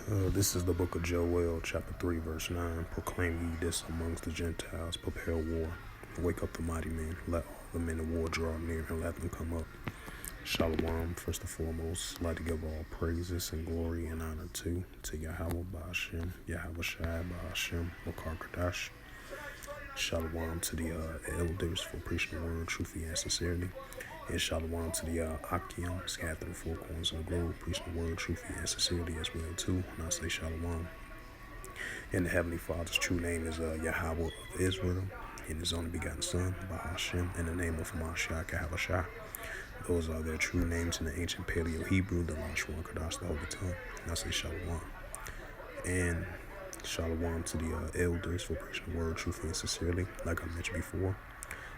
This is the book of Joel, chapter 3, verse 9. Proclaim ye this amongst the Gentiles, prepare war. Wake up the mighty men, let all the men of war draw near, and let them come up. Shalom, first and foremost, like to give all praises and glory and honor to Yahweh Ba'ashem, Yahweh Shai Ba'ashem, Wakar Kadash. Shalom to the elders for preaching the word, truthfully and sincerely. And shalom to the Akim, scattered through the four corners of the globe, preaching the word, truthfully and sincerely as well too. And I say shalom. And the Heavenly Father's true name is Yahweh of Israel, and His only begotten Son, Bahashem, in the name of Mashiach Yahavashah. Those are their true names in the ancient Paleo-Hebrew, the Lashon Kadash, the Holy Tongue. And I say shalom. And shalom to the elders for preaching the word, truthfully and sincerely, like I mentioned before.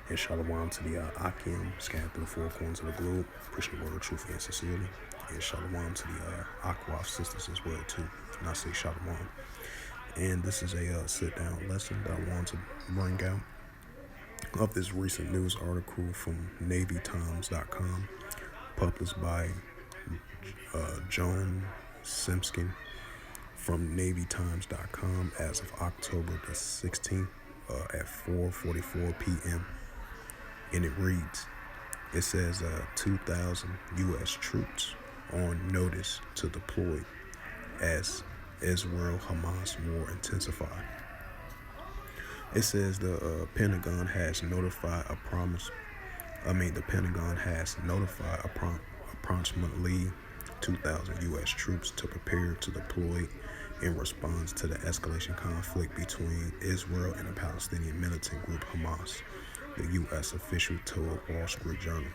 And shalom to the Akim, scattered through the four corners of the globe, preaching the word, truthfully and sincerely. And shalom to the Akwaf sisters as well too. And I say shalom. And this is a sit-down lesson that I want to bring out of this recent news article from NavyTimes.com, published by Joan Simpson from NavyTimes.com as of October the 16th at 4:44 p.m. And it reads, it says 2,000 U.S. troops on notice to deploy as Israel-Hamas war intensifies. It says the Pentagon has notified approximately 2,000 U.S. troops to prepare to deploy in response to the escalation conflict between Israel and the Palestinian militant group Hamas, the U.S. official told Wall Street Journal.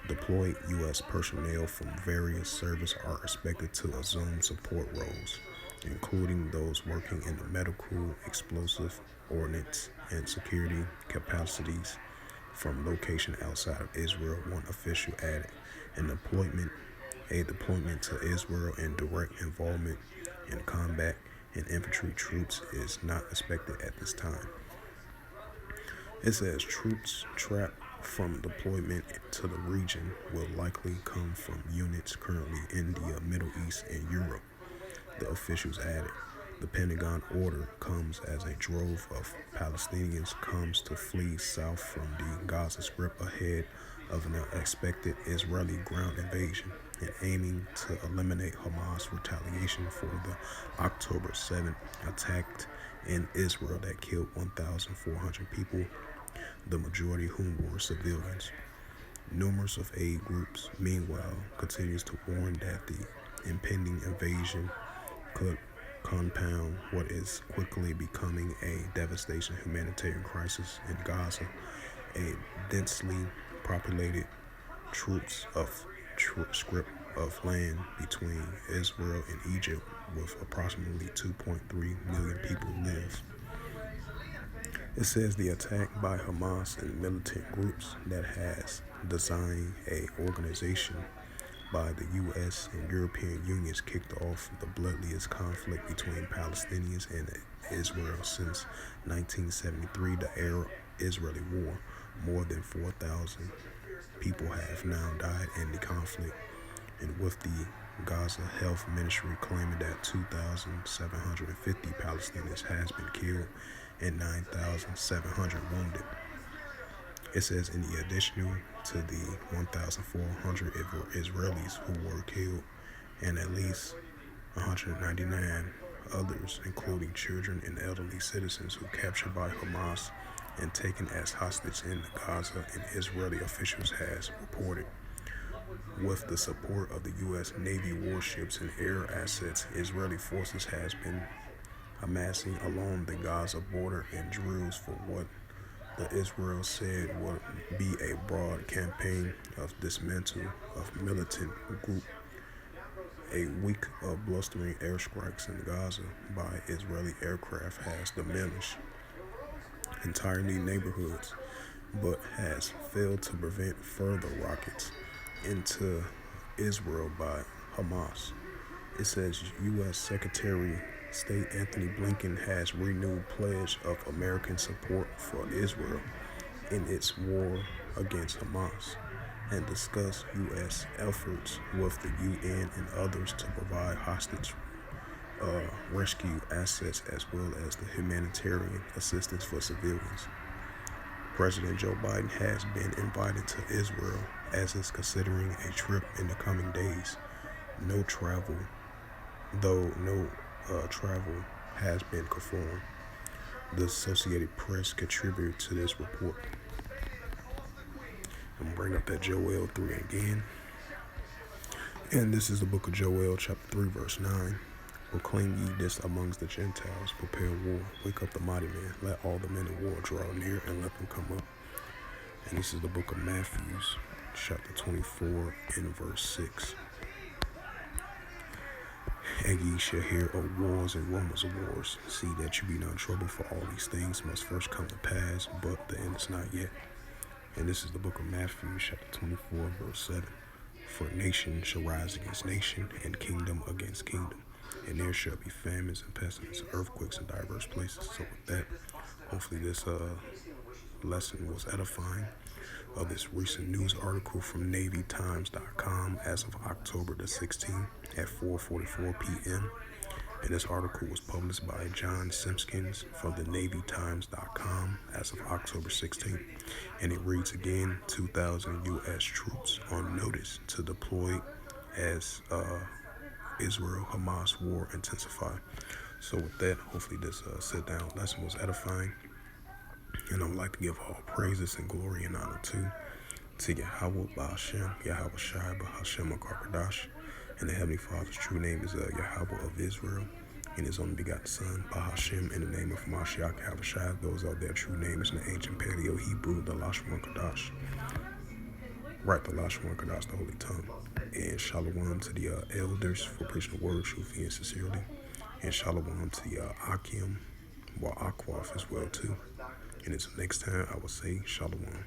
Deployed U.S. personnel from various services are expected to assume support roles, including those working in the medical, explosive, ordnance, and security capacities from location outside of Israel, one official added. A deployment to Israel and direct involvement in combat and infantry troops is not expected at this time. It says troops trapped from deployment to the region will likely come from units currently in the Middle East and Europe, the officials added. The Pentagon order comes as a drove of Palestinians comes to flee south from the Gaza Strip ahead of an expected Israeli ground invasion and aiming to eliminate Hamas retaliation for the October 7th attack in Israel that killed 1,400 people, the majority whom were civilians. Numerous of aid groups, meanwhile, continues to warn that the impending invasion could compound what is quickly becoming a devastating humanitarian crisis in Gaza, a densely populated strip of land between Israel and Egypt with approximately 2.3 million people live. It says the attack by Hamas and militant groups that has designed a organization by the U.S. and European Unions kicked off the bloodiest conflict between Palestinians and Israel since 1973, the Arab-Israeli War. More than 4,000 people have now died in the conflict, and with the Gaza Health Ministry claiming that 2,750 Palestinians has been killed and 9,700 wounded. It says in the addition to the 1,400 Israelis who were killed and at least 199 others, including children and elderly citizens who captured by Hamas and taken as hostage in Gaza, and Israeli officials has reported. With the support of the U.S. Navy warships and air assets, Israeli forces has been amassing along the Gaza border in drills for what the Israel said would be a broad campaign of dismantle of militant group. A week of blustering airstrikes in Gaza by Israeli aircraft has diminished entirely neighborhoods, but has failed to prevent further rockets into Israel by Hamas. It says U.S. Secretary State Anthony Blinken has renewed pledge of American support for Israel in its war against Hamas and discussed U.S. efforts with the UN and others to provide hostage rescue assets as well as the humanitarian assistance for civilians. President Joe Biden has been invited to Israel as is considering a trip in the coming days. No travel, though no travel has been confirmed. The Associated Press contributed to this report. I'm going to bring up that Joel 3 again. And this is the book of Joel, chapter 3, verse 9. Proclaim ye this amongst the Gentiles, prepare war, wake up the mighty man, let all the men of war draw near, and let them come up. And this is the book of Matthew, chapter 24, and verse 6. And ye shall hear of wars and rumors of wars. See that you be not troubled, for all these things must first come to pass, but the end is not yet. And this is the book of Matthew, chapter 24, verse 7. For nation shall rise against nation, and kingdom against kingdom. And there shall be famines and pestilence, earthquakes in diverse places. So with that, hopefully this lesson was edifying. This recent news article from NavyTimes.com as of October the 16th at 4:44 p.m. And this article was published by John Simpkins from the NavyTimes.com as of October 16th. And it reads again, 2,000 U.S. troops on notice to deploy as Israel-Hamas war intensify. So with that, hopefully this sit-down lesson was edifying. And I would like to give all praises and glory and honor to Yahweh Ba'Hashem, Yahweh Shai Ba'Hashem HaKadosh. And the Heavenly Father's true name is Yahweh of Israel, and His only begotten Son, Ba'Hashem, in the name of Mashiach Havashai. Those are their true names in the ancient Paleo Hebrew, the Lashon Kadosh. Right, the Lashon Kadosh, the Holy Tongue. And Shalom to the elders for preaching the word truthfully and sincerely. And Shalom to the Akim, Akwaf as well too. And until next time, I will say Shalom.